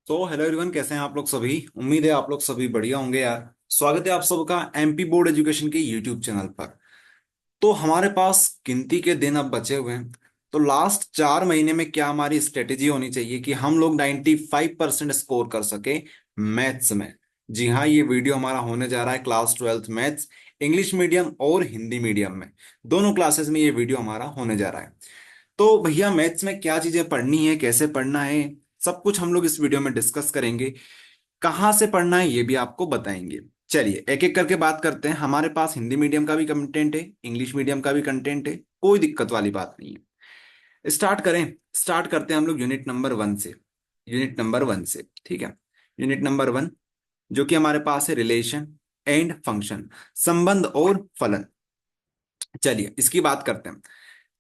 तो hello everyone, कैसे हैं आप लोग सभी। उम्मीद है आप लोग सभी बढ़िया होंगे यार। स्वागत है आप सबका एमपी बोर्ड एजुकेशन के यूट्यूब चैनल पर। तो हमारे पास गिनती के दिन अब बचे हुए हैं। तो लास्ट 4 महीने में क्या हमारी स्ट्रेटेजी होनी चाहिए कि हम लोग 95% स्कोर कर सके मैथ्स में। जी हाँ, ये वीडियो हमारा होने जा रहा है class 12th maths, English medium और हिंदी मीडियम में। दोनों क्लासेस में ये वीडियो हमारा होने जा रहा है। तो भैया मैथ्स में क्या चीजें पढ़नी है, कैसे पढ़ना है, सब कुछ हम लोग इस वीडियो में डिस्कस करेंगे। कहाँ से पढ़ना है ये भी आपको बताएंगे। चलिए एक एक करके बात करते हैं। हमारे पास हिंदी मीडियम का भी कंटेंट है, इंग्लिश मीडियम का भी कंटेंट है, कोई दिक्कत वाली बात नहीं है। स्टार्ट करते हैं हम लोग यूनिट नंबर 1 से। यूनिट नंबर 1 से, ठीक है। यूनिट नंबर 1 जो कि हमारे पास है रिलेशन एंड फंक्शन, संबंध और फलन। चलिए इसकी बात करते हैं।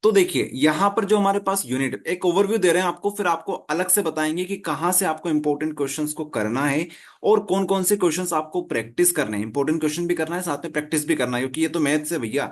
तो देखिए यहां पर जो हमारे पास यूनिट एक ओवरव्यू दे रहे हैं आपको, फिर आपको अलग से बताएंगे कि कहां से आपको इंपॉर्टेंट क्वेश्चंस को करना है और कौन कौन से क्वेश्चंस आपको प्रैक्टिस करने हैं। इंपॉर्टेंट क्वेश्चन भी करना है, साथ में प्रैक्टिस भी करना है, क्योंकि ये तो मैथ्स है भैया।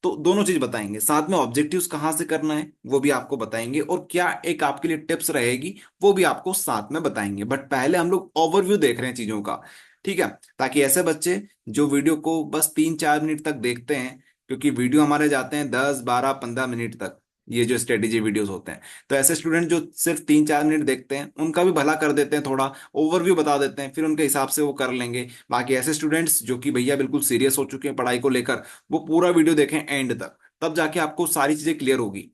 तो दोनों चीज बताएंगे, साथ में ऑब्जेक्टिव्स कहाँ से करना है वो भी आपको बताएंगे, और क्या एक आपके लिए टिप्स रहेगी वो भी आपको साथ में बताएंगे। बट पहले हम लोग ओवरव्यू देख रहे हैं चीजों का, ठीक है। ताकि ऐसे बच्चे जो वीडियो को बस 3-4 मिनट तक देखते हैं, क्योंकि वीडियो हमारे जाते हैं 10-12-15 मिनट तक, ये जो स्ट्रेटेजी वीडियोस होते हैं। तो ऐसे स्टूडेंट जो सिर्फ 3-4 मिनट देखते हैं उनका भी भला कर देते हैं, थोड़ा ओवरव्यू बता देते हैं, फिर उनके हिसाब से वो कर लेंगे। बाकी ऐसे स्टूडेंट्स जो कि भैया बिल्कुल सीरियस हो चुके हैं पढ़ाई को लेकर, वो पूरा वीडियो देखें एंड तक, तब जाके आपको सारी चीजें क्लियर होगी।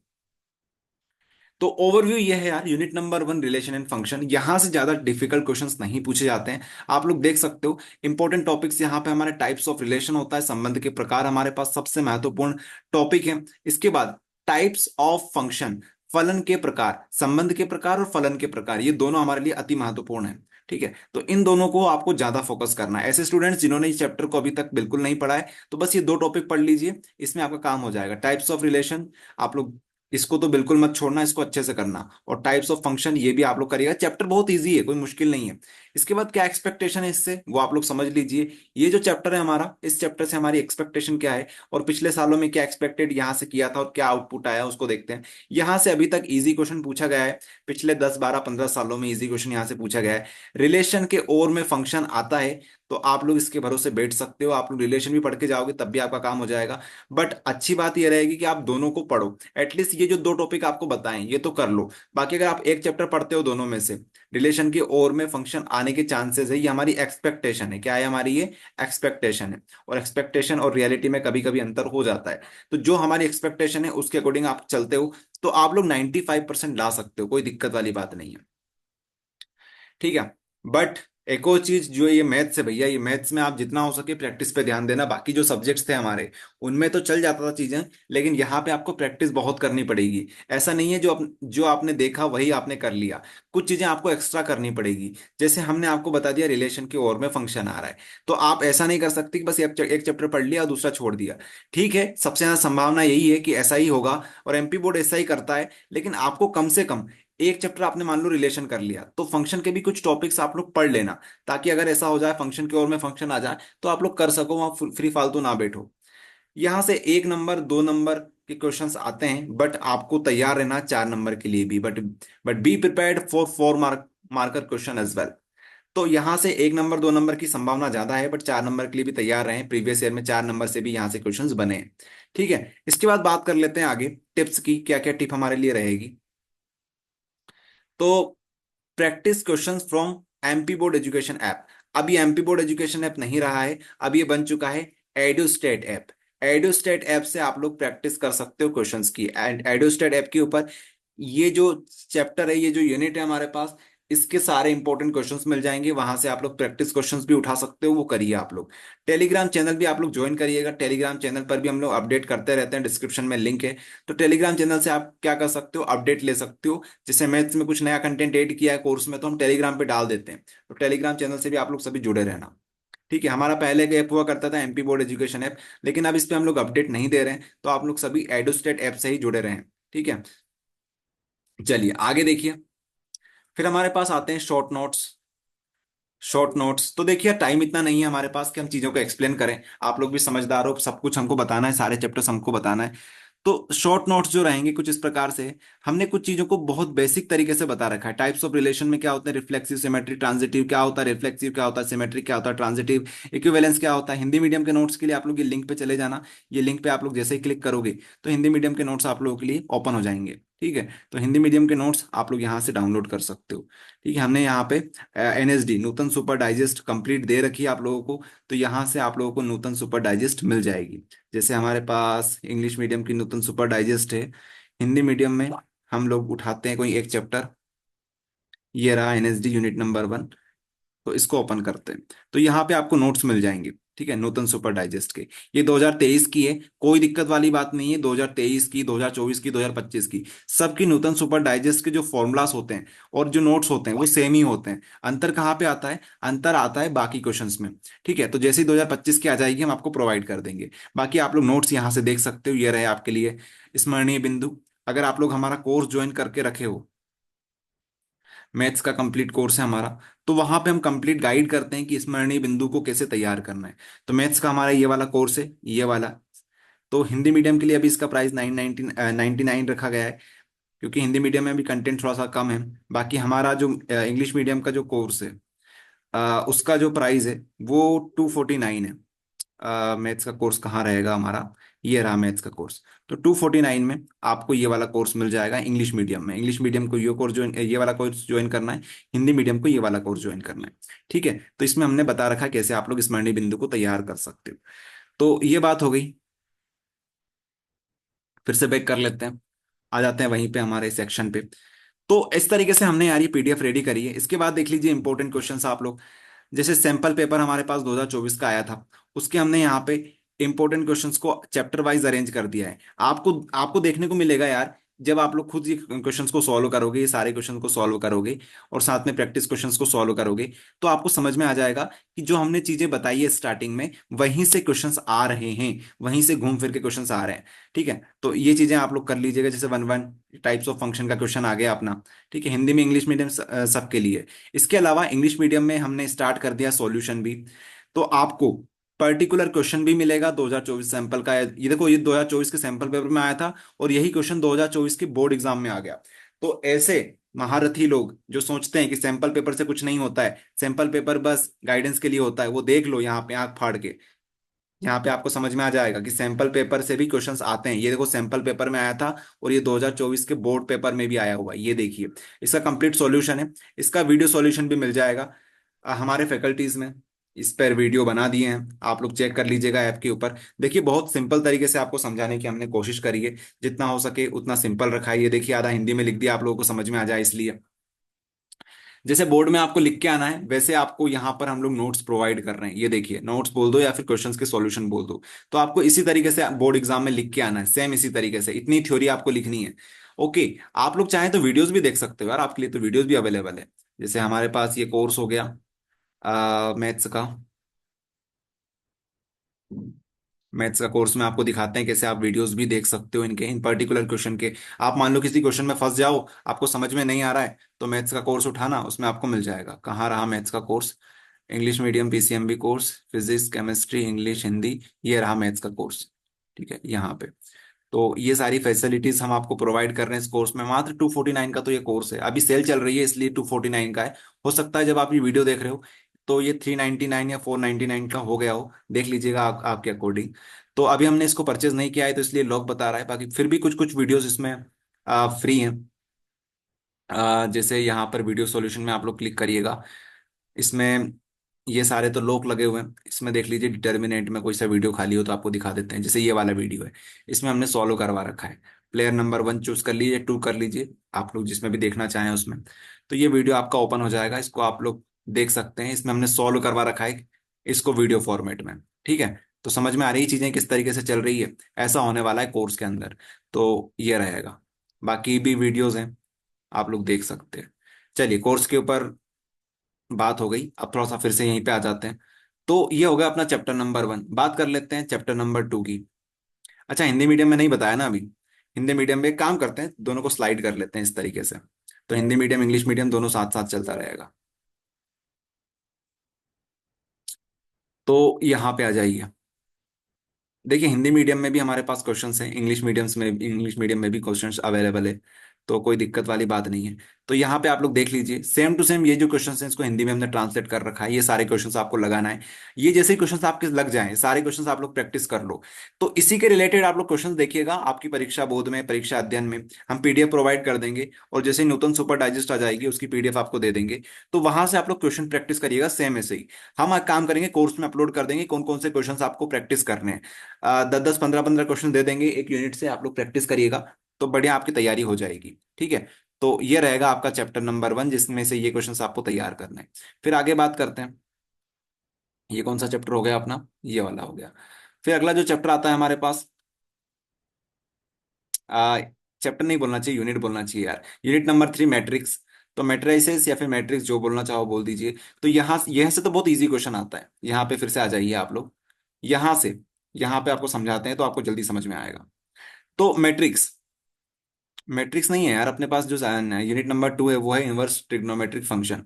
तो ओवरव्यू ये है यार, unit number 1 relation and function. यहां से ज्यादा डिफिकल्ट क्वेश्चंस नहीं पूछे जाते हैं। आप लोग देख सकते हो इंपॉर्टेंट टॉपिक्स यहाँ पे हमारे टाइप्स ऑफ रिलेशन होता है, संबंध के प्रकार हमारे पास सबसे महत्वपूर्ण टॉपिक है। इसके बाद टाइप्स ऑफ फंक्शन, फलन के प्रकार, संबंध के प्रकार और फलन के प्रकार, ये दोनों हमारे लिए अति महत्वपूर्ण है। ठीक है, तो इन दोनों को आपको ज्यादा फोकस करना है। ऐसे स्टूडेंट्स जिन्होंने इस चैप्टर को अभी तक बिल्कुल नहीं पढ़ा है, तो बस ये दो टॉपिक पढ़ लीजिए, इसमें आपका काम हो जाएगा। टाइप्स ऑफ रिलेशन आप लोग इसको तो बिल्कुल मत छोड़ना, इसको अच्छे से करना। और टाइप्स ऑफ फंक्शन ये भी आप लोग करिएगा, चैप्टर बहुत इजी है, कोई मुश्किल नहीं है। इसके बाद क्या एक्सपेक्टेशन है इससे वो आप लोग समझ लीजिए। ये जो चैप्टर है हमारा, इस चैप्टर से हमारी एक्सपेक्टेशन क्या है, और पिछले सालों में क्या एक्सपेक्टेड यहाँ से किया था और क्या आउटपुट आया उसको देखते हैं। यहाँ से अभी तक इजी क्वेश्चन पूछा गया है, पिछले 10-12-15 सालों में इजी क्वेश्चन यहाँ से पूछा गया है। रिलेशन के और में फंक्शन आता है, तो आप लोग इसके भरोसे बैठ सकते हो। आप लोग रिलेशन भी पढ़ के जाओगे तब भी आपका काम हो जाएगा। बट अच्छी बात यह रहेगी कि आप दोनों को पढ़ो। एटलीस्ट ये जो दो टॉपिक आपको बताएं ये तो कर लो। बाकी अगर आप एक चैप्टर पढ़ते हो दोनों में से, रिलेशन की ओर में फंक्शन आने के चांसेस है, ये हमारी एक्सपेक्टेशन है। क्या है हमारी ये एक्सपेक्टेशन है, और एक्सपेक्टेशन और रियलिटी में कभी कभी अंतर हो जाता है। तो जो हमारी एक्सपेक्टेशन है उसके अकॉर्डिंग आप चलते हो, तो आप लोग 95% ला सकते हो, कोई दिक्कत वाली बात नहीं है। ठीक है। बट एक और चीज जो ये मैथ्स है भैया, ये मैथ्स में आप जितना हो सके प्रैक्टिस पे ध्यान देना। बाकी जो सब्जेक्ट्स थे हमारे उनमें तो चल जाता था चीजें, लेकिन यहाँ पे आपको प्रैक्टिस बहुत करनी पड़ेगी। ऐसा नहीं है जो आपने देखा वही आपने कर लिया, कुछ चीजें आपको एक्स्ट्रा करनी पड़ेगी। जैसे हमने आपको बता दिया रिलेशन की ओर में फंक्शन आ रहा है, तो आप ऐसा नहीं कर सकते कि बस एक चैप्टर पढ़ लिया और दूसरा छोड़ दिया। ठीक है, सबसे ज्यादा संभावना यही है कि ऐसा ही होगा, और एमपी बोर्ड ऐसा ही करता है। लेकिन आपको कम से कम एक चैप्टर आपने मान लो रिलेशन कर लिया, तो फंक्शन के भी कुछ टॉपिक्स आप लोग पढ़ लेना, ताकि अगर ऐसा हो जाए फंक्शन की ओर में फंक्शन आ जाए तो आप लोग कर सको, वहां फ्री फालतू ना बैठो। यहां से 1 नंबर 2 नंबर के क्वेश्चंस आते हैं, बट आपको तैयार रहना 4 नंबर के लिए भी। But be prepared for 4 marker question as well. तो यहां से 1 नंबर 2 नंबर की संभावना ज्यादा है, बट 4 नंबर के लिए भी तैयार रहें। प्रीवियस ईयर में 4 नंबर से भी यहाँ से क्वेश्चंस बने हैं। ठीक है, इसके बाद बात कर लेते हैं आगे टिप्स की, क्या क्या टिप हमारे लिए रहेगी। तो practice questions from MP board education app. अब ये एमपी बोर्ड एजुकेशन ऐप नहीं रहा है, अब ये बन चुका है एडुस्टेट ऐप। एडुस्टेट ऐप से आप लोग प्रैक्टिस कर सकते हो क्वेश्चंस की। एंड एडुस्टेट ऐप के ऊपर ये जो चैप्टर है, ये जो यूनिट है हमारे पास, इसके सारे इंपॉर्टेंट क्वेश्चंस मिल जाएंगे। वहां से आप लोग प्रैक्टिस क्वेश्चंस भी उठा सकते हो, वो करिए आप लोग। टेलीग्राम चैनल भी आप लोग ज्वाइन करिएगा, टेलीग्राम चैनल पर भी हम लोग अपडेट करते रहते हैं, डिस्क्रिप्शन में लिंक है। तो टेलीग्राम चैनल से आप क्या कर सकते हो, अपडेट ले सकते हो। जैसे मैथ्स में कुछ नया कंटेंट ऐड किया है कोर्स में, तो हम टेलीग्राम पे डाल देते हैं। तो टेलीग्राम चैनल से भी आप लोग सभी जुड़े रहना। ठीक है, हमारा पहले का ऐप हुआ करता था एमपी बोर्ड एजुकेशन ऐप, लेकिन अब इस पे हम लोग अपडेट नहीं दे रहे हैं, तो आप लोग सभी एडोस्टेट ऐप से ही जुड़े रहें। ठीक है, चलिए आगे देखिए। फिर हमारे पास आते हैं शॉर्ट नोट्स। शॉर्ट नोट्स तो देखिए, टाइम इतना नहीं है हमारे पास कि हम चीजों को एक्सप्लेन करें। आप लोग भी समझदार हो, सब कुछ हमको बताना है, सारे चैप्टर्स हमको बताना है। तो शॉर्ट नोट्स जो रहेंगे कुछ इस प्रकार से, हमने कुछ चीजों को बहुत बेसिक तरीके से बता रखा है। टाइप्स ऑफ रिलेशन में क्या होता है, रिफ्लेक्सिव, सिमेट्रिक, ट्रांजिटिव क्या होता है, रिफ्लेक्सिव क्या होता है, सिमेट्रिक क्या होता है, ट्रांजिटिव, इक्विवेलेंस क्या होता है। हिंदी मीडियम के नोट्स के लिए आप लोग ये लिंक पे चले जाना। ये लिंक पे आप लोग जैसे ही क्लिक करोगे तो हिंदी मीडियम के नोट्स आप लोगों के लिए ओपन हो जाएंगे। ठीक है, तो हिंदी मीडियम के नोट्स आप लोग यहाँ से डाउनलोड कर सकते हो। ठीक है, हमने यहाँ पे एनएसडी नूतन सुपर डाइजेस्ट कंप्लीट दे रखी है आप लोगों को। तो यहाँ से आप लोगों को नूतन सुपर डाइजेस्ट मिल जाएगी। जैसे हमारे पास इंग्लिश मीडियम की नूतन सुपर डाइजेस्ट है, हिंदी मीडियम में हम लोग उठाते हैं कोई एक चैप्टर, ये रहा एनएसडी यूनिट नंबर 1। तो इसको ओपन करते हैं तो यहाँ पे आपको नोट्स मिल जाएंगे। ठीक है, नूतन सुपर डाइजेस्ट के, ये 2023 की है, कोई दिक्कत वाली बात नहीं है। 2023 की, 2024 की, 2025 की, सबकी नूतन सुपर डाइजेस्ट के जो फॉर्मूलास होते हैं और जो नोट्स होते हैं वो सेम ही होते हैं। अंतर कहाँ पे आता है, अंतर आता है बाकी क्वेश्चंस में। ठीक है, तो जैसे ही 2025 की आ जाएगी हम आपको प्रोवाइड कर देंगे। बाकी आप लोग नोट्स यहाँ से देख सकते हो, ये रहे आपके लिए स्मरणीय बिंदु। अगर आप लोग हमारा कोर्स ज्वाइन करके रखे हो, मैथ्स का कंप्लीट कोर्स है हमारा, तो वहां पे हम कंप्लीट गाइड करते हैं कि स्मरणीय बिंदु को कैसे तैयार करना है। तो मैथ्स का हमारा ये वाला कोर्स है, ये वाला। तो हिंदी मीडियम के लिए अभी इसका प्राइस 999 रखा गया है, क्योंकि हिंदी मीडियम में भी कंटेंट थोड़ा सा कम है। बाकी हमारा जो इंग्लिश मीडियम का जो कोर्स है, उसका जो प्राइस है वो 249 है। मैथ्स का कोर्स कहाँ रहेगा हमारा, ये रहा मैथ्स का कोर्स। तो 249 में आपको ये वाला कोर्स मिल जाएगा इंग्लिश मीडियम में। इंग्लिश मीडियम को ये कोर्स ज्वाइन, ये वाला कोर्स ज्वाइन करना है, हिंदी मीडियम को ये वाला कोर्स ज्वाइन करना है। ठीक है, तो इसमें हमने बता रखा है कैसे आप लोग स्मरणीय बिंदु को तैयार कर सकते हो। तो ये बात हो गई, फिर से बैक कर लेते हैं, आ जाते हैं वहीं पे हमारे सेक्शन पे। तो इस तरीके से हमने यार ये पीडीएफ रेडी करी है। इसके बाद देख लीजिए इंपॉर्टेंट क्वेश्चंस आप लोग, जैसे सैंपल पेपर हमारे पास 2024 का आया था, उसके हमने यहाँ पे इंपॉर्टेंट क्वेश्चंस को चैप्टर वाइज अरेंज कर दिया है। आपको आपको देखने को मिलेगा यार, जब आप लोग खुद ये क्वेश्चंस को सॉल्व करोगे, ये सारे क्वेश्चन को सॉल्व करोगे और साथ में प्रैक्टिस क्वेश्चंस को सॉल्व करोगे, तो आपको समझ में आ जाएगा कि जो हमने चीजें बताई है स्टार्टिंग में, वहीं से क्वेश्चंस आ रहे हैं, वहीं से घूम फिर के क्वेश्चंस आ रहे हैं। ठीक है, तो ये चीजें आप लोग कर लीजिएगा। जैसे one one types of function का क्वेश्चन आ गया अपना। ठीक है, हिंदी में, इंग्लिश मीडियम सबके लिए। इसके अलावा इंग्लिश मीडियम में हमने स्टार्ट कर दिया सॉल्यूशन भी। तो आपको पर्टिकुलर क्वेश्चन भी मिलेगा 2024 सैंपल का। ये देखो, ये 2024 के सैंपल पेपर में आया था और यही क्वेश्चन 2024 के बोर्ड एग्जाम में आ गया। तो ऐसे महारथी लोग जो सोचते हैं कि सैंपल पेपर से कुछ नहीं होता है, सैंपल पेपर बस गाइडेंस के लिए होता है, वो देख लो यहाँ पे आंख फाड़ के। यहाँ पे आपको समझ में आ जाएगा कि सैंपल पेपर से भी क्वेश्चंस आते हैं। ये देखो, सैंपल पेपर में आया था और ये 2024 के बोर्ड पेपर में भी आया हुआ है, ये देखिए। इसका कंप्लीट सॉल्यूशन है, इसका वीडियो सॉल्यूशन भी मिल जाएगा हमारे फैकल्टीज में। इस पर वीडियो बना दिए हैं, आप लोग चेक कर लीजिएगा ऐप के ऊपर। देखिए, बहुत सिंपल तरीके से आपको समझाने की हमने कोशिश करी है, जितना हो सके उतना सिंपल रखा है। ये देखिए, आधा हिंदी में लिख दिया आप लोगों को समझ में आ जाए इसलिए। जैसे बोर्ड में आपको लिख के आना है, वैसे आपको यहाँ पर हम लोग नोट्स प्रोवाइड कर रहे हैं। ये देखिए, नोट्स बोल दो या फिर क्वेश्चंस के सॉल्यूशन बोल दो, तो आपको इसी तरीके से बोर्ड एग्जाम में लिख के आना है, सेम इसी तरीके से। इतनी थ्योरी आपको लिखनी है। ओके, आप लोग चाहें तो वीडियोस भी देख सकते हो यार, आपके लिए तो वीडियोस भी अवेलेबल है। जैसे हमारे पास ये कोर्स हो गया मैथ्स का, मैथ्स का कोर्स में आपको दिखाते हैं कैसे आप वीडियोस भी देख सकते हो इनके, इन पर्टिकुलर क्वेश्चन के। आप मान लो किसी क्वेश्चन में फंस जाओ, आपको समझ में नहीं आ रहा है, तो मैथ्स का कोर्स उठाना, उसमें आपको मिल जाएगा। कहाँ रहा मैथ्स का course, English medium PCMB course, physics, chemistry, English, Hindi, ये रहा मैथ्स का कोर्स। ठीक है, यहाँ पे। तो ये सारी फैसिलिटीज हम आपको प्रोवाइड कर रहे हैं इस कोर्स में। मात्र 249 का तो ये कोर्स है, अभी सेल चल रही है इसलिए 249 का है। हो सकता है जब आप ये वीडियो देख रहे हो तो ये 399 या 499 का हो गया हो, देख लीजिएगा आपके अकॉर्डिंग। तो अभी हमने इसको परचेज नहीं किया है तो इसलिए लॉक बता रहा है। बाकी फिर भी कुछ कुछ वीडियोस इसमें फ्री हैं। जैसे यहाँ पर वीडियो सॉल्यूशन में आप लोग क्लिक करिएगा, इसमें ये सारे तो लोक लगे हुए हैं। इसमें देख लीजिए, डिटर्मिनेंट में कोई सा वीडियो खाली हो तो आपको दिखा देते हैं। जैसे ये वाला वीडियो है, इसमें हमने सॉल्व करवा रखा है। प्लेयर नंबर 1 चूज कर लीजिए, 2 कर लीजिए, आप लोग जिसमें भी देखना चाहें उसमें। तो ये वीडियो आपका ओपन हो जाएगा, इसको आप लोग देख सकते हैं। इसमें हमने सॉल्व करवा रखा है इसको वीडियो फॉर्मेट में। ठीक है, तो समझ में आ रही चीजें किस तरीके से चल रही है। ऐसा होने वाला है कोर्स के अंदर, तो ये रहेगा। बाकी भी वीडियोस हैं, आप लोग देख सकते हैं। चलिए, कोर्स के ऊपर बात हो गई, अब थोड़ा सा फिर से यहीं पे आ जाते हैं। तो ये हो गया अपना चैप्टर नंबर 1। बात कर लेते हैं चैप्टर नंबर 2 की। अच्छा, हिंदी मीडियम में नहीं बताया ना अभी। हिंदी मीडियम में एक काम करते हैं, दोनों को स्लाइड कर लेते हैं इस तरीके से, तो हिंदी मीडियम इंग्लिश मीडियम दोनों साथ साथ चलता रहेगा। तो यहाँ पे आ जाइए, देखिए, हिंदी मीडियम में भी हमारे पास क्वेश्चंस हैं, इंग्लिश मीडियम में भी क्वेश्चंस अवेलेबल है। तो कोई दिक्कत वाली बात नहीं है। तो यहाँ पे आप लोग देख लीजिए, सेम टू सेम ये जो क्वेश्चंस हैं इसको हिंदी में हमने ट्रांसलेट कर रखा है। ये सारे क्वेश्चंस आपको लगाना है। ये जैसे ही क्वेश्चंस आपके लग जाएं, सारे क्वेश्चंस आप लोग प्रैक्टिस कर लो। तो इसी के रिलेटेड आप लोग क्वेश्चंस देखिएगा, आपकी परीक्षा बोर्ड में, परीक्षा अध्ययन में हम पीडीएफ प्रोवाइड कर देंगे। और जैसे ही नूतन सुपर डाइजेस्ट आ जाएगी, उसकी पीडीएफ आपको दे देंगे। तो वहां से आप लोग क्वेश्चन प्रैक्टिस करिएगा सेम ऐसे ही। हम एक काम करेंगे, कोर्स में अपलोड कर देंगे कौन कौन से क्वेश्चंस आपको प्रैक्टिस करने हैं। 10 10 15 15 क्वेश्चन दे देंगे एक यूनिट से, आप लोग प्रैक्टिस करिएगा। तो बढ़िया आपकी तैयारी हो जाएगी। ठीक है। तो ये रहेगा आपका चैप्टर नंबर 1, जिसमें से ये क्वेश्चंस आपको तैयार करने हैं। फिर आगे बात करते हैं। ये कौन सा चैप्टर हो गया अपना? ये वाला हो गया। फिर अगला जो चैप्टर आता है हमारे पास, आ, चैप्टर नहीं बोलना चाहिए, यूनिट बोलना चाहिए यार। Unit number 3, matrix. तो मैट्रिसेस या फिर मैट्रिक्स, जो बोलना चाहो बोल दीजिए। तो यहाँ से तो बहुत इजी क्वेश्चन आता है। यहाँ पे फिर से आ जाइए आप लोग। यहाँ से, यहाँ पे आपको समझाते हैं तो आपको जल्दी समझ में आएगा। तो मैट्रिक्स, मैट्रिक्स नहीं है यार अपने पास। जो यूनिट नंबर 2 है वो है इनवर्स ट्रिग्नोमेट्रिक फंक्शन।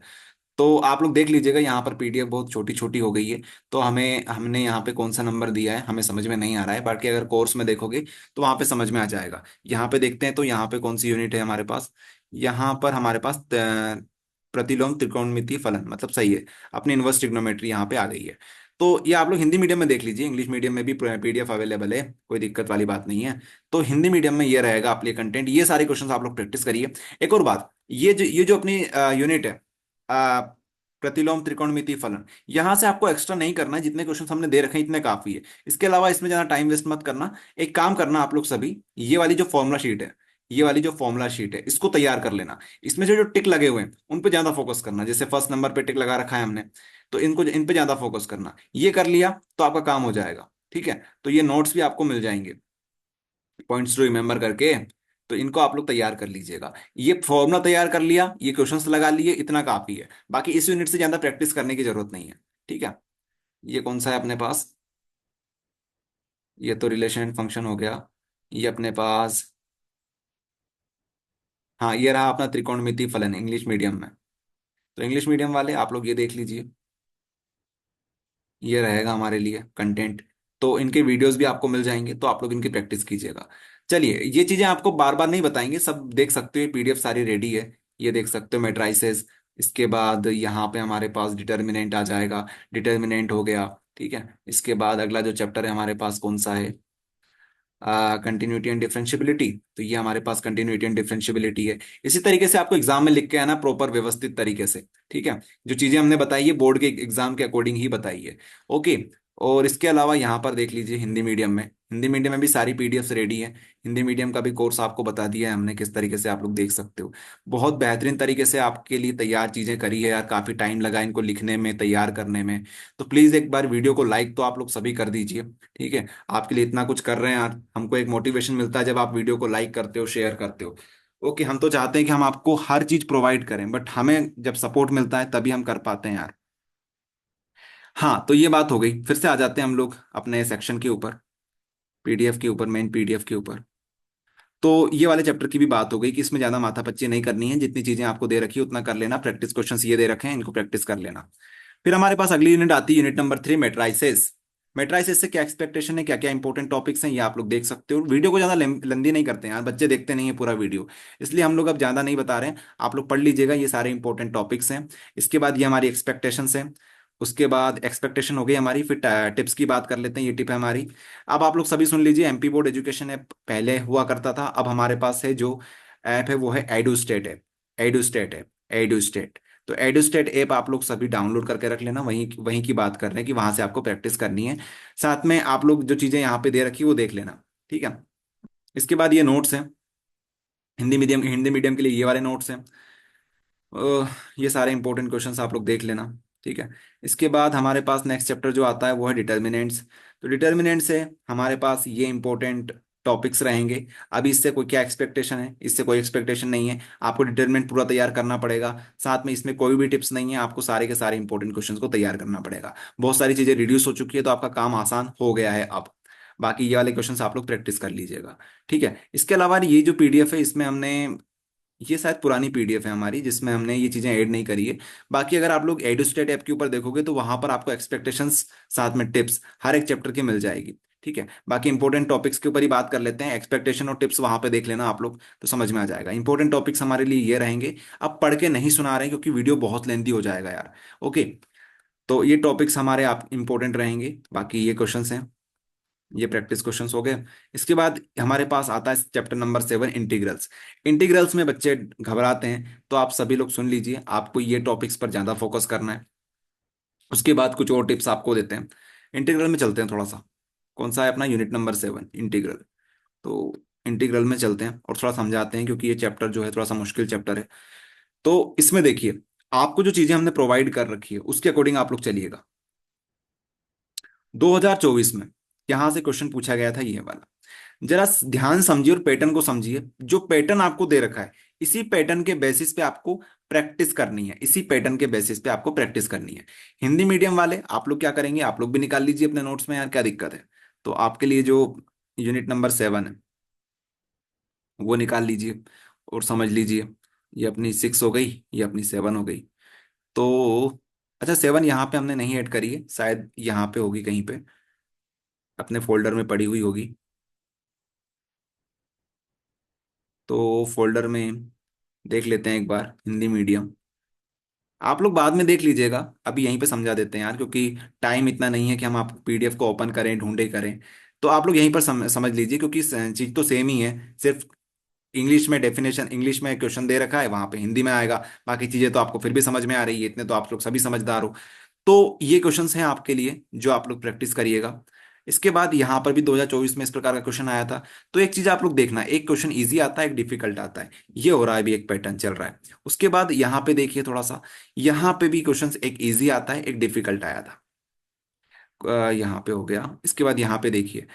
तो आप लोग देख लीजिएगा, यहाँ पर पीडीएफ बहुत छोटी छोटी हो गई है। तो हमने यहाँ पे कौन सा नंबर दिया है हमें समझ में नहीं आ रहा है। बाकी अगर कोर्स में देखोगे तो वहाँ पे समझ में आ जाएगा। यहाँ पे देखते हैं, तो यहाँ पे कौन सी यूनिट है हमारे पास? यहाँ पर हमारे पास प्रतिलोम त्रिकोणमितीय फलन, मतलब सही है। अपनी इनवर्स ट्रिग्नोमेट्री यहाँ पे आ गई है। तो ये आप लोग हिंदी मीडियम में देख लीजिए, इंग्लिश मीडियम में भी पीडीएफ अवेलेबल है। कोई दिक्कत वाली बात नहीं है। तो हिंदी मीडियम में ये रहेगा आप लिए कंटेंट। ये सारे क्वेश्चंस आप लोग प्रैक्टिस करिए। एक और बात, ये जो अपनी यूनिट है, प्रतिलोम त्रिकोणमितीय फलन, यहां से आपको एक्स्ट्रा नहीं करना है। जितने क्वेश्चन हमने दे रखे हैं इतने काफी है। इसके अलावा इसमें ज्यादा टाइम वेस्ट मत करना। एक काम करना आप लोग सभी, ये वाली जो फॉर्मूला शीट है, ये वाली जो फॉर्मूला शीट है इसको तैयार कर लेना। इसमें जो जो टिक लगे हुए हैं उन पे ज्यादा फोकस करना। जैसे फर्स्ट नंबर पे टिक लगा रखा है हमने, तो इनको इन पे ज्यादा फोकस करना। ये कर लिया तो आपका काम हो जाएगा। ठीक है। तो ये नोट्स भी आपको मिल जाएंगे, पॉइंट्स टू रिमेंबर करके। तो इनको आप लोग तैयार कर लीजिएगा। ये फॉर्मूला तैयार कर लिया, ये क्वेश्चंस लगा लिए, इतना काफी है। बाकी इस यूनिट से ज्यादा प्रैक्टिस करने की जरूरत नहीं है। ठीक है। ये कौन सा है अपने पास? ये तो रिलेशन फंक्शन हो गया। ये अपने पास, हाँ ये रहा अपना त्रिकोणमितीय फलन इंग्लिश मीडियम में। तो इंग्लिश मीडियम वाले आप लोग ये देख लीजिए, ये रहेगा हमारे लिए कंटेंट। तो इनके वीडियोस भी आपको मिल जाएंगे, तो आप लोग इनकी प्रैक्टिस कीजिएगा। चलिए, ये चीजें आपको बार बार नहीं बताएंगे, सब देख सकते हो, पीडीएफ सारी रेडी है। ये देख सकते हो मैट्राइसेस। इसके बाद यहाँ पे हमारे पास डिटर्मिनेंट आ जाएगा। डिटर्मिनेंट हो गया। ठीक है। इसके बाद अगला जो चैप्टर है हमारे पास कौन सा है? Continuity and differentiability. तो ये हमारे पास कंटिन्यूटी एंड डिफरेंशियबिलिटी है। इसी तरीके से आपको एग्जाम में लिख के आना, प्रॉपर व्यवस्थित तरीके से। ठीक है। जो चीजें हमने बताई है बोर्ड के एग्जाम के अकॉर्डिंग ही बताई है। ओके। और इसके अलावा यहाँ पर देख लीजिए, हिंदी मीडियम में, हिंदी मीडियम में भी सारी पीडीएफ रेडी है। हिंदी मीडियम का भी कोर्स आपको बता दिया है हमने किस तरीके से आप लोग देख सकते हो। बहुत बेहतरीन तरीके से आपके लिए तैयार चीजें करी है यार। काफी टाइम लगा इनको लिखने में, तैयार करने में। तो प्लीज एक बार वीडियो को लाइक तो आप लोग सभी कर दीजिए। ठीक है। आपके लिए इतना कुछ कर रहे हैं यार, हमको एक मोटिवेशन मिलता है जब आप वीडियो को लाइक करते हो, शेयर करते हो। ओके, हम तो चाहते हैं कि हम आपको हर चीज प्रोवाइड करें, बट हमें जब सपोर्ट मिलता है तभी हम कर पाते हैं यार। हाँ, तो ये बात हो गई। फिर से आ जाते हैं हम लोग अपने सेक्शन के ऊपर, पीडीएफ के ऊपर, मेन पीडीएफ के ऊपर। तो ये वाले चैप्टर की भी बात हो गई कि इसमें ज्यादा माथापच्ची नहीं करनी है। जितनी चीजें आपको दे रखी है उतना कर लेना। प्रैक्टिस क्वेश्चंस ये दे रखे हैं, इनको प्रैक्टिस कर लेना। फिर हमारे पास अगली यूनिट आती है, यूनिट नंबर 3, मेट्राइसेस। मेट्राइसेस से क्या एक्सपेक्टेशन है, क्या क्या इंपॉर्टेंट टॉपिक्स हैं, ये आप लोग देख सकते हो। वीडियो को ज्यादा लंदी नहीं करते हैं यार, बच्चे देखते नहीं है पूरा वीडियो। इसलिए हम लोग अब ज्यादा नहीं बता रहे हैं। आप लोग पढ़ लीजिएगा, ये सारे इंपॉर्टेंट टॉपिक्स हैं। इसके बाद ये हमारी एक्सपेक्टेशंस हैं। उसके बाद एक्सपेक्टेशन हो गई हमारी, फिर टिप्स की बात कर लेते हैं। ये टिप है हमारी। अब आप लोग सभी सुन लीजिए, एमपी बोर्ड एजुकेशन ऐप पहले हुआ करता था, अब हमारे पास है जो ऐप है वो है एडुस्टेट ऐप। एडुस्टेट ऐप, एडुस्टेट। तो एडुस्टेट ऐप आप लोग सभी डाउनलोड करके रख लेना। वहीं वहीं की बात कर रहे हैं कि वहां से आपको प्रैक्टिस करनी है। साथ में आप लोग जो चीजें यहाँ पे दे रखी है वो देख लेना। ठीक है। इसके बाद ये नोट्स हैं, हिंदी मीडियम के लिए ये वाले नोट्स हैं। ये सारे इंपॉर्टेंट क्वेश्चंस आप लोग देख लेना। ठीक है। इसके बाद हमारे पास नेक्स्ट चैप्टर जो आता है वो है डिटर्मिनेंट्स। तो डिटर्मिनेंट से हमारे पास ये इंपॉर्टेंट टॉपिक्स रहेंगे। अभी इससे कोई क्या एक्सपेक्टेशन है? इससे कोई एक्सपेक्टेशन नहीं है। आपको डिटर्मिनेंट पूरा तैयार करना पड़ेगा। साथ में इसमें कोई भी टिप्स नहीं है, आपको सारे के सारे इंपॉर्टेंट क्वेश्चंस को तैयार करना पड़ेगा। बहुत सारी चीजें रिड्यूस हो चुकी है, तो आपका काम आसान हो गया है अब। बाकी ये वाले क्वेश्चंस आप लोग प्रैक्टिस कर लीजिएगा। ठीक है। इसके अलावा ये जो पीडीएफ है इसमें हमने, ये शायद पुरानी पीडीएफ है हमारी जिसमें हमने ये चीजें ऐड नहीं करी है। बाकी अगर आप लोग एडुस्टेट ऐप के ऊपर देखोगे तो वहां पर आपको एक्सपेक्टेशंस साथ में टिप्स हर एक चैप्टर की मिल जाएगी। ठीक है, बाकी इंपॉर्टेंट टॉपिक्स के ऊपर ही बात कर लेते हैं। एक्सपेक्टेशन और टिप्स वहां पे देख लेना आप लोग, तो समझ में आ जाएगा। इंपॉर्टेंट टॉपिक्स हमारे लिए ये रहेंगे। अब पढ़ के नहीं सुना रहे हैं क्योंकि वीडियो बहुत लेंथी हो जाएगा यार। ओके, तो ये टॉपिक्स हमारे आप इंपॉर्टेंट रहेंगे। बाकी ये क्वेश्चंस हैं, ये प्रैक्टिस क्वेश्चंस हो गए। इसके बाद हमारे पास आता है चैप्टर नंबर 7, इंटीग्रल्स। इंटीग्रल्स में बच्चे घबराते हैं, तो आप सभी लोग सुन लीजिए, आपको ये टॉपिक्स पर ज्यादा फोकस करना है। उसके बाद कुछ और टिप्स आपको देते हैं। इंटीग्रल में चलते हैं थोड़ा सा। कौन सा है अपना? Unit number 7, integral. तो इंटीग्रल में चलते हैं और थोड़ा समझाते हैं, क्योंकि ये चैप्टर जो है थोड़ा सा मुश्किल चैप्टर है। तो इसमें देखिए, आपको जो चीजें हमने प्रोवाइड कर रखी है उसके अकॉर्डिंग आप लोग चलिएगा। 2024 में यहां से क्वेश्चन पूछा गया था ये वाला। जरा ध्यान समझिए और पैटर्न को समझिए। जो पैटर्न आपको दे रखा है, इसी पैटर्न के बेसिस पे आपको प्रैक्टिस करनी है, इसी पैटर्न के बेसिस पे आपको प्रैक्टिस करनी है। हिंदी मीडियम वाले आप लोग क्या करेंगे, आप लोग भी निकाल लीजिए अपने नोट्स में, यार क्या दिक्कत है। तो आपके लिए जो यूनिट नंबर 7 है वो निकाल लीजिए और समझ लीजिए। ये अपनी 6 हो गई, ये अपनी 7 हो गई। तो अच्छा, 7 यहाँ पे हमने नहीं ऐड करी है, शायद यहाँ पे होगी कहीं पे, अपने फोल्डर में पड़ी हुई होगी। तो फोल्डर में देख लेते हैं एक बार, हिंदी मीडियम। आप लोग बाद में देख लीजिएगा, अभी यहीं पे समझा देते हैं यार, क्योंकि टाइम इतना नहीं है कि हम आप पीडीएफ को ओपन करें, ढूंढे करें। तो आप लोग यहीं पर समझ लीजिए, क्योंकि चीज तो सेम ही है। सिर्फ इंग्लिश में डेफिनेशन, इंग्लिश में क्वेश्चन दे रखा है, वहां पे हिंदी में आएगा। बाकी चीजें तो आपको फिर भी समझ में आ रही है, इतने तो आप लोग सभी समझदार हो। तो ये क्वेश्चंस हैं आपके लिए, जो आप लोग प्रैक्टिस करिएगा। इसके बाद यहाँ पर भी 2024 में इस प्रकार का क्वेश्चन आया था। तो एक चीज आप लोग देखना, एक क्वेश्चन इजी आता है, एक डिफिकल्ट आता है। ये हो रहा है, अभी एक पैटर्न चल रहा है। उसके बाद यहाँ पे देखिए थोड़ा सा, यहाँ पे भी क्वेश्चन एक इजी आता है, एक डिफिकल्ट आया था। यहाँ पे हो गया। इसके बाद यहाँ पे देखिए,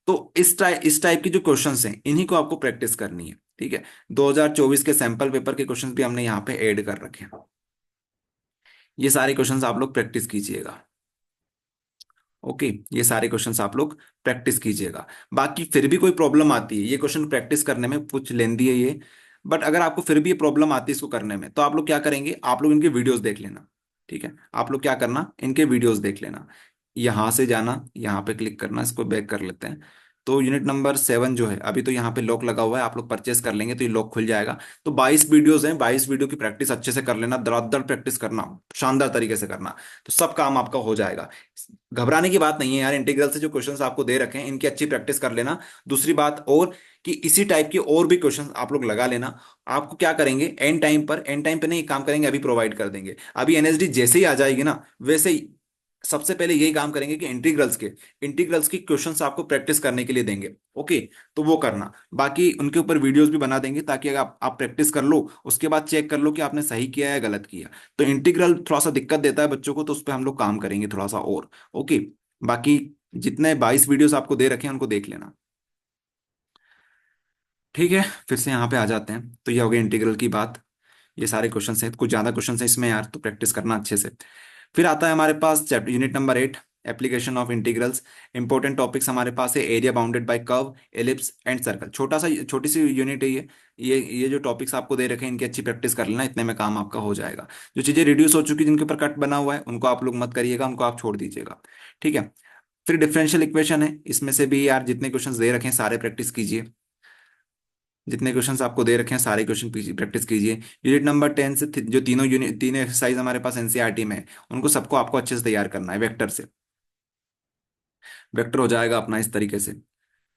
तो इस टाइप की जो क्वेश्चंस हैं, इन्हीं को आपको प्रैक्टिस करनी है। ठीक है, 2024 के सैंपल पेपर के क्वेश्चंस भी हमने यहाँ पे ऐड कर रखे हैं। ये सारे क्वेश्चंस आप लोग प्रैक्टिस कीजिएगा। ओके, ये सारे क्वेश्चंस आप लोग प्रैक्टिस कीजिएगा। बाकी फिर भी कोई प्रॉब्लम आती है, ये क्वेश्चन प्रैक्टिस करने में कुछ लेंदी है ये, बट अगर आपको फिर भी ये प्रॉब्लम आती है इसको करने में, तो आप लोग क्या करेंगे, आप लोग इनके वीडियोस देख लेना। ठीक है, आप लोग क्या करना, इनके वीडियोस देख लेना। यहाँ से जाना, यहाँ पे क्लिक करना, इसको बैक कर लेते हैं। तो यूनिट नंबर 7 जो है, अभी तो यहाँ पे लॉक लगा हुआ है, आप लोग परचेस कर लेंगे तो ये लॉक खुल जाएगा। तो 22 वीडियोस हैं, 22 वीडियो की प्रैक्टिस अच्छे से कर लेना, दर प्रैक्टिस करना, शानदार तरीके से करना। तो सब काम आपका हो जाएगा। घबराने की बात नहीं है यार, इंटीग्रल से जो क्वेश्चंस आपको दे रखे हैं इनकी अच्छी प्रैक्टिस कर लेना। दूसरी बात और, कि इसी टाइप के और भी क्वेश्चंस आप लोग लगा लेना। आपको क्या करेंगे, एंड टाइम पे नहीं, एक काम करेंगे, अभी प्रोवाइड कर देंगे। अभी एनएसडी जैसे ही आ जाएगी ना, वैसे ही सबसे पहले यही काम करेंगे कि इंटीग्रल्स की क्वेश्चंस आपको प्रैक्टिस करने के लिए देंगे। ओके, तो वो करना। बाकी उनके ऊपर वीडियोस भी बना देंगे, ताकि अगर आप प्रैक्टिस कर लो, उसके बाद चेक कर लो कि आपने सही किया या गलत किया। तो इंटीग्रल थोड़ा सा दिक्कत देता है बच्चों को, तो उस पर हम लोग काम करेंगे थोड़ा सा और। ओके, बाकी जितने 22 वीडियोस आपको दे रखे हैं उनको देख लेना। ठीक है, फिर से यहाँ पे आ जाते हैं। तो ये हो गया इंटीग्रल की बात। ये सारे क्वेश्चन हैं, कुछ ज्यादा क्वेश्चन हैं इसमें यार, तो प्रैक्टिस करना अच्छे से। फिर आता है हमारे पास chapter unit number 8, application of integrals. Important topics हमारे पास है, area bounded by curve, ellipse and circle. छोटी सी यूनिट है ये। ये जो टॉपिक्स आपको दे रखे हैं, इनकी अच्छी प्रैक्टिस कर लेना, इतने में काम आपका हो जाएगा। जो चीजें रिड्यूस हो चुकी, जिनके ऊपर कट बना हुआ है, उनको आप लोग मत करिएगा, उनको आप छोड़ दीजिएगा। ठीक है, फिर डिफरेंशियल इक्वेशन है, इसमें से भी यार जितने क्वेश्चंस दे रखे हैं सारे प्रैक्टिस कीजिए। जितने क्वेश्चंस आपको दे रखे हैं सारे क्वेश्चन प्रैक्टिस कीजिए। यूनिट नंबर 10 से जो तीनों एक्सरसाइज हमारे पास एनसीईआरटी में है, उनको सबको आपको अच्छे से तैयार करना है वेक्टर से। वेक्टर हो जाएगा अपना इस तरीके से।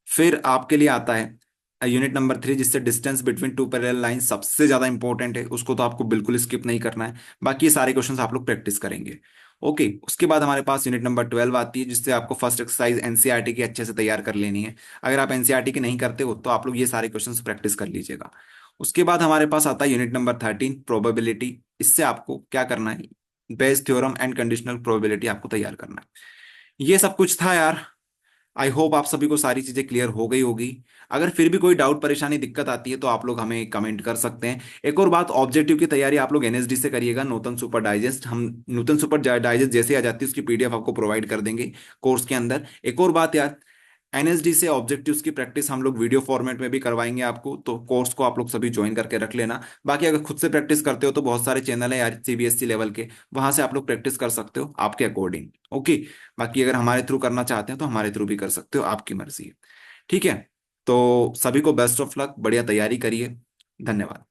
फिर आपके लिए आता है यूनिट नंबर 3, जिससे distance between two parallel line सबसे ज्यादा इंपॉर्टेंट है, उसको तो आपको बिल्कुल स्किप नहीं करना है। बाकी ये सारे क्वेश्चंस आप लोग प्रैक्टिस करेंगे। ओके, उसके बाद हमारे पास यूनिट नंबर 12 आती है, जिससे आपको फर्स्ट एक्सरसाइज एनसीईआरटी की अच्छे से तैयार कर लेनी है। अगर आप एनसीईआरटी की नहीं करते हो, तो आप लोग ये सारे क्वेश्चंस प्रैक्टिस कर लीजिएगा। उसके बाद हमारे पास आता है यूनिट नंबर 13, प्रोबेबिलिटी। इससे आपको क्या करना है, Bayes theorem and conditional probability आपको तैयार करना है। ये सब कुछ था यार। आई होप आप सभी को सारी चीजें क्लियर हो गई होगी। अगर फिर भी कोई डाउट, परेशानी, दिक्कत आती है, तो आप लोग हमें कमेंट कर सकते हैं। एक और बात, ऑब्जेक्टिव की तैयारी आप लोग एनएसडी से करिएगा, नूतन सुपर डाइजेस्ट। हम नूतन सुपर डाइजेस्ट जैसे ही आ जाती है, उसकी पीडीएफ आपको प्रोवाइड कर देंगे कोर्स के अंदर। एक और बात यार, एनएसडी से ऑब्जेक्टिव्स की प्रैक्टिस हम लोग वीडियो फॉर्मेट में भी करवाएंगे आपको, तो कोर्स को आप लोग सभी ज्वाइन करके रख लेना। बाकी अगर खुद से प्रैक्टिस करते हो तो बहुत सारे चैनल है यार सीबीएसई लेवल के, वहां से आप लोग प्रैक्टिस कर सकते हो आपके अकॉर्डिंग। ओके। बाकी अगर हमारे थ्रू करना चाहते हैं तो हमारे थ्रू भी कर सकते हो, आपकी मर्जी है। ठीक है। तो सभी को बेस्ट ऑफ लक, बढ़िया तैयारी करिए। धन्यवाद।